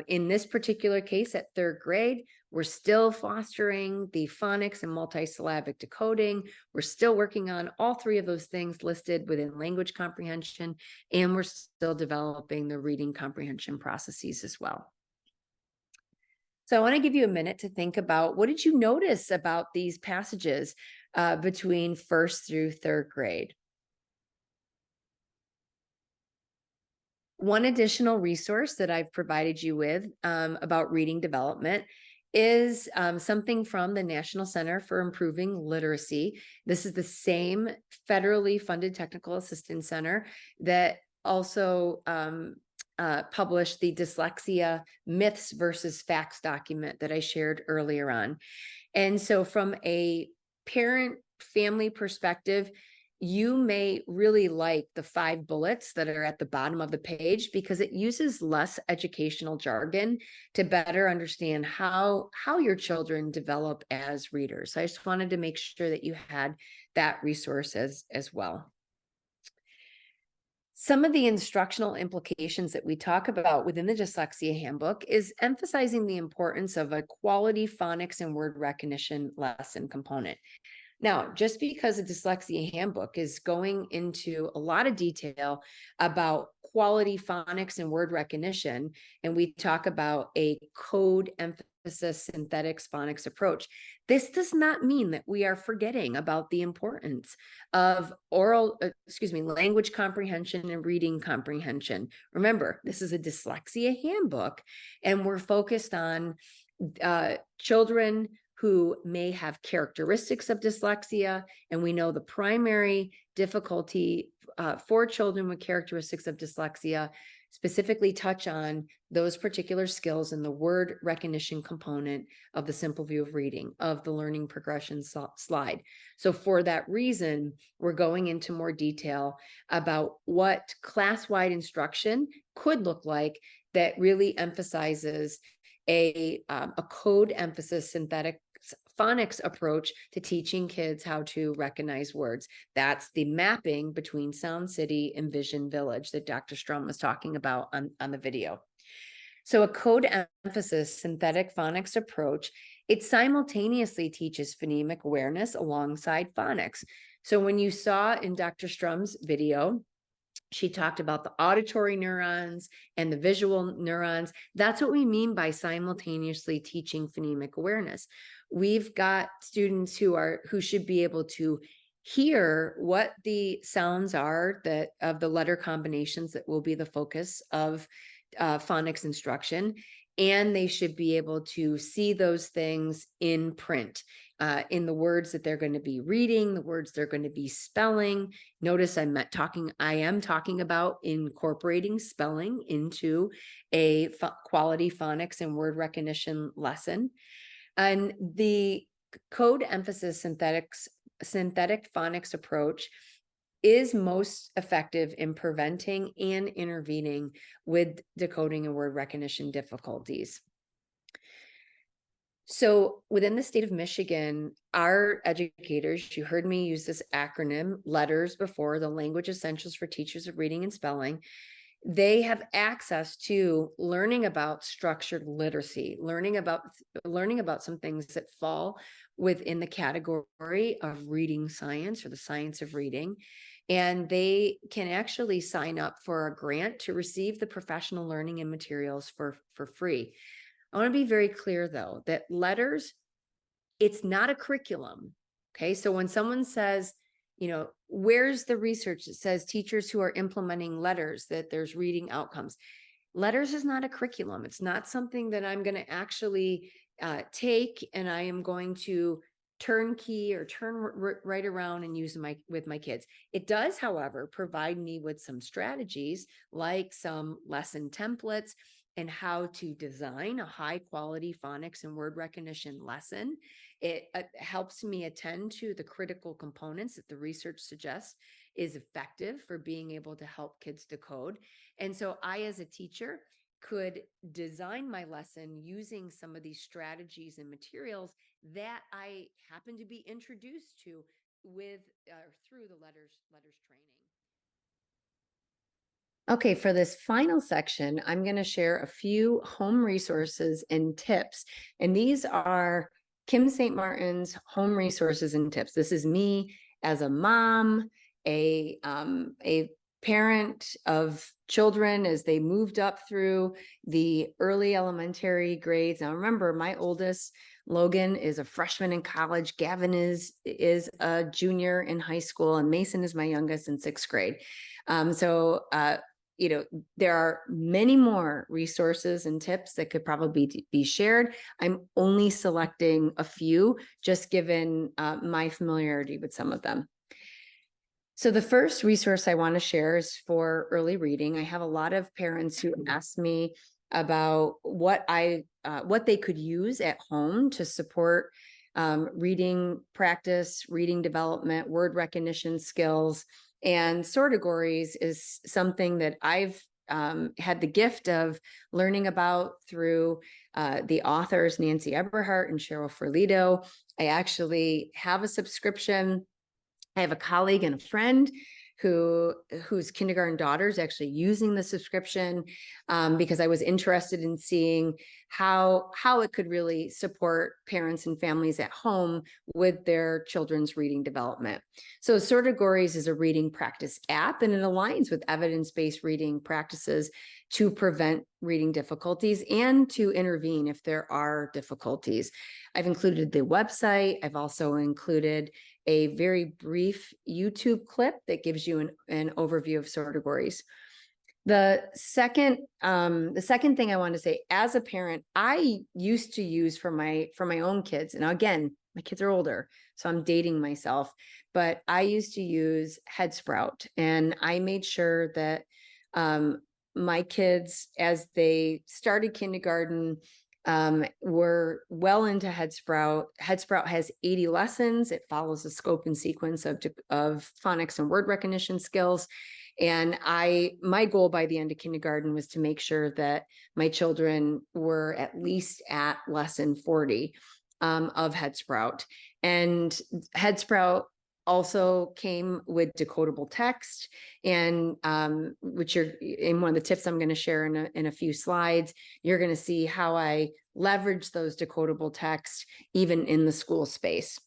in this particular case at third grade, we're still fostering the phonics and multisyllabic decoding. We're still working on all 3 of those things listed within language comprehension, and we're still developing the reading comprehension processes as well. So I want to give you a minute to think about, what did you notice about these passages between first through third grade? One additional resource that I've provided you with about reading development is something from the National Center for Improving Literacy. This is the same federally funded technical assistance center that also published the Dyslexia Myths versus Facts document that I shared earlier on. And so from a parent family perspective, you may really like the 5 bullets that are at the bottom of the page because it uses less educational jargon to better understand how your children develop as readers. So I just wanted to make sure that you had that resource as well. Some of the instructional implications that we talk about within the Dyslexia Handbook is emphasizing the importance of a quality phonics and word recognition lesson component. Now, just because a dyslexia handbook is going into a lot of detail about quality phonics and word recognition, and we talk about a code emphasis synthetics phonics approach, this does not mean that we are forgetting about the importance of language comprehension and reading comprehension. Remember, this is a dyslexia handbook, and we're focused on children who may have characteristics of dyslexia. And we know the primary difficulty for children with characteristics of dyslexia specifically touch on those particular skills in the word recognition component of the simple view of reading, of the learning progression slide. So for that reason, we're going into more detail about what class-wide instruction could look like that really emphasizes a code emphasis synthetic phonics approach to teaching kids how to recognize words. That's the mapping between Sound City and Vision Village that Dr. Strum was talking about on the video. So a code emphasis synthetic phonics approach, it simultaneously teaches phonemic awareness alongside phonics. So when you saw in Dr. Strum's video, she talked about the auditory neurons and the visual neurons. That's what we mean by simultaneously teaching phonemic awareness. We've got students who should be able to hear what the sounds are of the letter combinations that will be the focus of phonics instruction, and they should be able to see those things in print, in the words that they're going to be reading, the words they're going to be spelling. Notice I am talking about incorporating spelling into a quality phonics and word recognition lesson. And the code emphasis synthetic phonics approach is most effective in preventing and intervening with decoding and word recognition difficulties. So within the state of Michigan, our educators, you heard me use this acronym, LETTERS, before, the Language Essentials for Teachers of Reading and Spelling. They have access to learning about structured literacy, learning about some things that fall within the category of reading science or the science of reading. And they can actually sign up for a grant to receive the professional learning and materials for free. I want to be very clear, though, that LETTERS, it's not a curriculum. Okay. So when someone says, where's the research that says teachers who are implementing LETTERS, that there's reading outcomes? LETTERS is not a curriculum. It's not something that I'm going to actually take and I am going to turnkey or turn right around and use with my kids. It does, however, provide me with some strategies like some lesson templates and how to design a high quality phonics and word recognition lesson. It helps me attend to the critical components that the research suggests is effective for being able to help kids decode. And so I, as a teacher, could design my lesson using some of these strategies and materials that I happen to be introduced to through the letters training. Okay, for this final section, I'm going to share a few home resources and tips. And these are Kim St. Martin's home resources and tips. This is me as a mom, a parent of children as they moved up through the early elementary grades. Now, remember, my oldest, Logan, is a freshman in college. Gavin is a junior in high school, and Mason is my youngest in 6th grade. There are many more resources and tips that could probably be shared. I'm only selecting a few, just given my familiarity with some of them. So the first resource I want to share is for early reading. I have a lot of parents who ask me about what they could use at home to support reading practice, reading development, word recognition skills. And sortagories is something that I've had the gift of learning about through the authors Nancy Eberhardt and Cheryl Ferlito. I actually have a subscription. I have a colleague and a friend whose kindergarten daughter is actually using the subscription because I was interested in seeing how it could really support parents and families at home with their children's reading development. So Sortagories is a reading practice app, and it aligns with evidence-based reading practices to prevent reading difficulties and to intervene if there are difficulties. I've included the website. I've also included a very brief YouTube clip that gives you an overview of sortagories. The second thing I want to say, as a parent, I used to use for my own kids, and again, my kids are older, so I'm dating myself, but I used to use Headsprout, and I made sure that my kids, as they started kindergarten, we're well into Headsprout. Headsprout has 80 lessons. It follows a scope and sequence of phonics and word recognition skills. And my goal by the end of kindergarten was to make sure that my children were at least at lesson 40 of Headsprout. And Headsprout also came with decodable text, and which you're in one of the tips I'm going to share in a few slides. You're going to see how I leverage those decodable text even in the school space.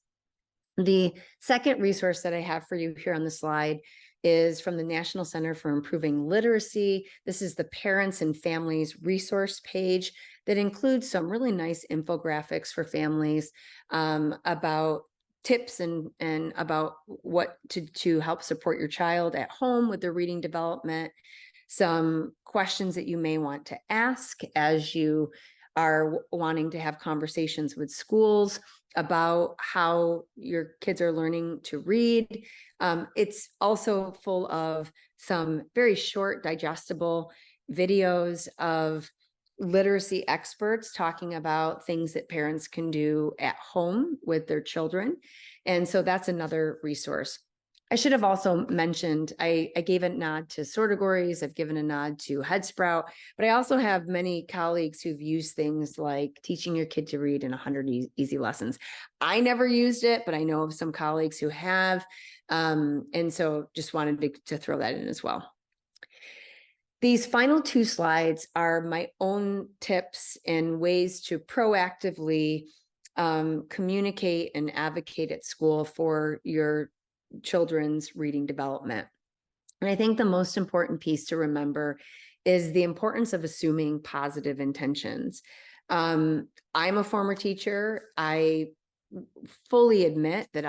The second resource that I have for you here on the slide is from the National Center for Improving Literacy. This is the Parents and Families resource page that includes some really nice infographics for families about tips and about what to help support your child at home with their reading development, some questions that you may want to ask as you are wanting to have conversations with schools about how your kids are learning to read. It's also full of some very short, digestible videos of literacy experts talking about things that parents can do at home with their children. And so that's another resource. I should have also mentioned, I gave a nod to Sortagories, I've given a nod to Headsprout, but I also have many colleagues who've used things like teaching your kid to read in 100 easy lessons. I never used it, but I know of some colleagues who have. And so just wanted to throw that in as well. These final two slides are my own tips and ways to proactively communicate and advocate at school for your children's reading development. And I think the most important piece to remember is the importance of assuming positive intentions. I'm a former teacher. I fully admit that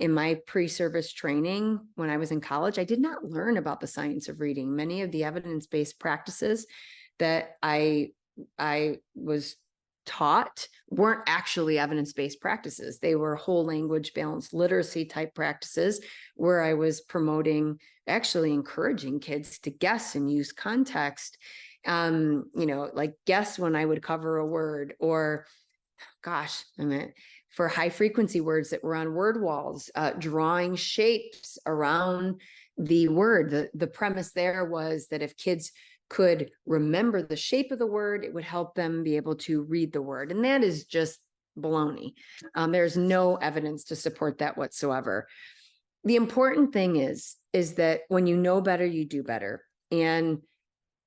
in my pre-service training, when I was in college, I did not learn about the science of reading. Many of the evidence-based practices that I was taught weren't actually evidence-based practices. They were whole language balanced literacy type practices where I was promoting, actually encouraging kids to guess and use context. Like guess when I would cover a word, or for high frequency words that were on word walls, drawing shapes around the word. The premise there was that if kids could remember the shape of the word, it would help them be able to read the word. And that is just baloney. There's no evidence to support that whatsoever. The important thing is that when you know better, you do better. And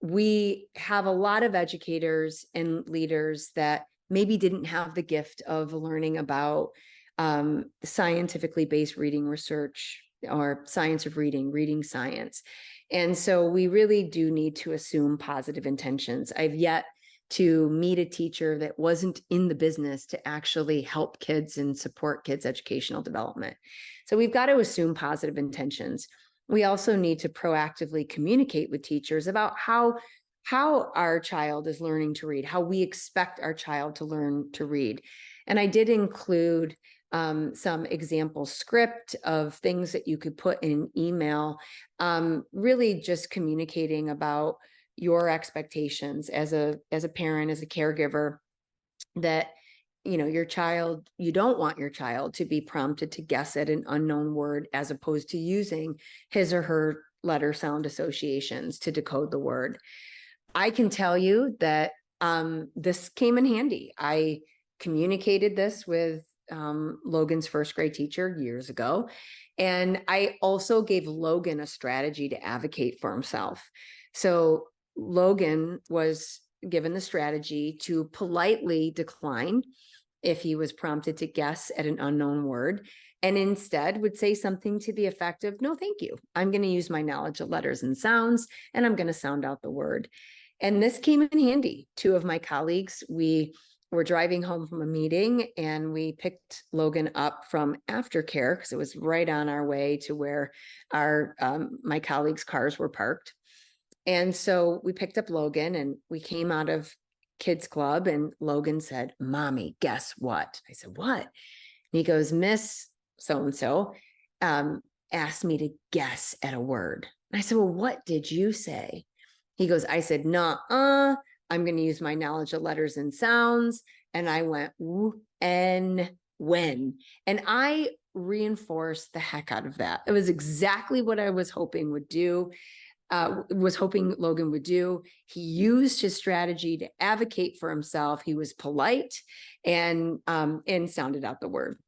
we have a lot of educators and leaders that maybe didn't have the gift of learning about scientifically based reading research or science of reading science. And so we really do need to assume positive intentions. I've yet to meet a teacher that wasn't in the business to actually help kids and support kids' educational development. So we've got to assume positive intentions. We also need to proactively communicate with teachers about how our child is learning to read, how we expect our child to learn to read. And I did include some example script of things that you could put in an email, really just communicating about your expectations as a parent, as a caregiver, that your child, you don't want your child to be prompted to guess at an unknown word as opposed to using his or her letter sound associations to decode the word. I can tell you that this came in handy. I communicated this with Logan's first grade teacher years ago. And I also gave Logan a strategy to advocate for himself. So Logan was given the strategy to politely decline if he was prompted to guess at an unknown word, and instead would say something to the effect of, no, thank you. I'm going to use my knowledge of letters and sounds, and I'm going to sound out the word. And this came in handy. Two of my colleagues, we were driving home from a meeting, and we picked Logan up from aftercare because it was right on our way to where my colleagues' cars were parked. And so we picked up Logan, and we came out of kids club, and Logan said, "Mommy, guess what?" I said, "What?" And he goes, "Miss so-and-so asked me to guess at a word." And I said, "Well, what did you say?" He goes, "I said, nah, I'm going to use my knowledge of letters and sounds." And I went, and when, and I reinforced the heck out of that. It was exactly what I was hoping would do. Was hoping Logan would do. He used his strategy to advocate for himself. He was polite and sounded out the word.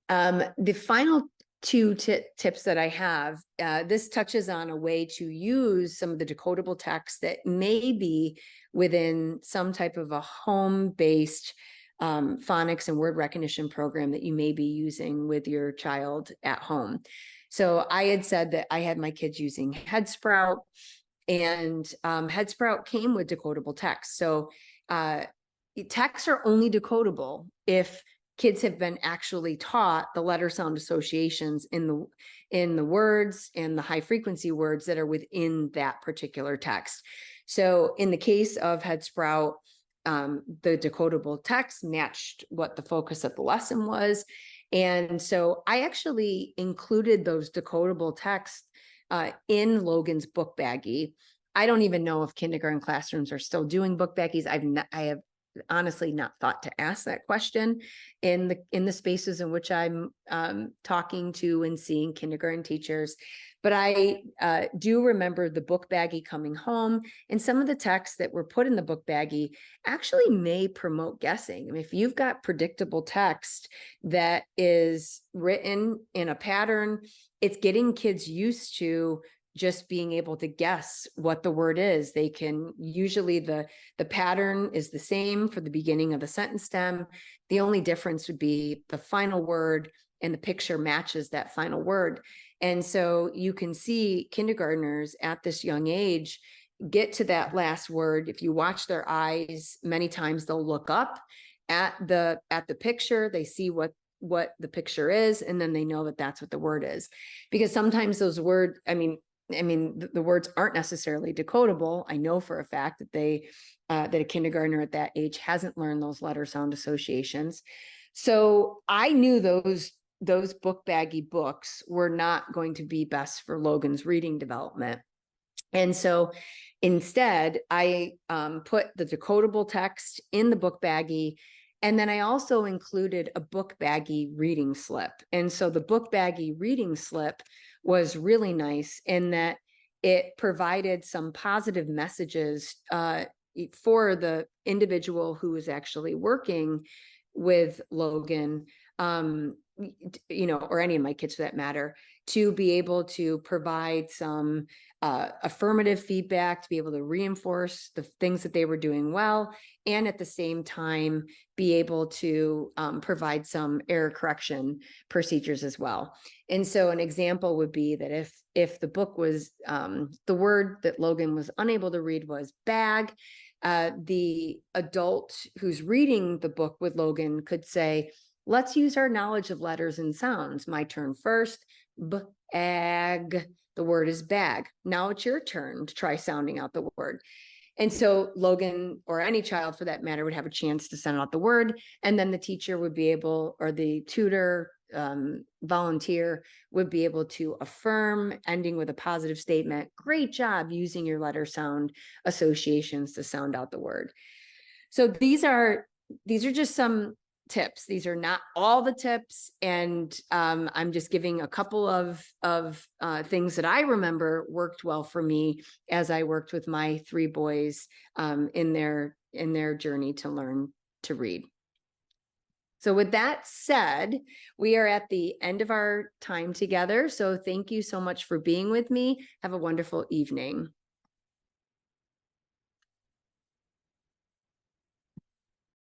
The final two tips that I have, this touches on a way to use some of the decodable text that may be within some type of a home-based phonics and word recognition program that you may be using with your child at home. So I had said that I had my kids using Headsprout, and Headsprout came with decodable text. So texts are only decodable if kids have been actually taught the letter sound associations in the words and the high frequency words that are within that particular text. So in the case of Headsprout, the decodable text matched what the focus of the lesson was. And so I actually included those decodable texts in Logan's book baggie. I don't even know if kindergarten classrooms are still doing book baggies. I have honestly not thought to ask that question in the spaces in which I'm talking to and seeing kindergarten teachers. But I do remember the book baggie coming home, and some of the texts that were put in the book baggie actually may promote guessing. I mean, if you've got predictable text that is written in a pattern, it's getting kids used to just being able to guess what the word is. They can usually, the pattern is the same for the beginning of the sentence stem. The only difference would be the final word, and the picture matches that final word. And so you can see kindergartners at this young age get to that last word. If you watch their eyes, many times they'll look up at the picture, they see what the picture is, and then they know that that's what the word is. Because sometimes those words, I mean, the words aren't necessarily decodable. I know for a fact that that a kindergartner at that age hasn't learned those letter sound associations. So I knew those book baggie books were not going to be best for Logan's reading development. And so instead, I put the decodable text in the book baggie. And then I also included a book baggie reading slip. And so the book baggie reading slip was really nice in that it provided some positive messages for the individual who was actually working with Logan, or any of my kids for that matter, to be able to provide some affirmative feedback, to be able to reinforce the things that they were doing well, and at the same time be able to provide some error correction procedures as well. And so an example would be that if the book was, the word that Logan was unable to read was bag, the adult who's reading the book with Logan could say, "Let's use our knowledge of letters and sounds. My turn first. Bag. The word is bag. Now it's your turn to try sounding out the word." And so Logan, or any child for that matter, would have a chance to sound out the word. And then the teacher would be able, or the tutor, volunteer would be able to affirm, ending with a positive statement. "Great job using your letter sound associations to sound out the word." So these are these are just some tips. These are not all the tips. And I'm just giving a couple of things that I remember worked well for me as I worked with my 3 boys in their journey to learn to read. So with that said, we are at the end of our time together. So thank you so much for being with me. Have a wonderful evening.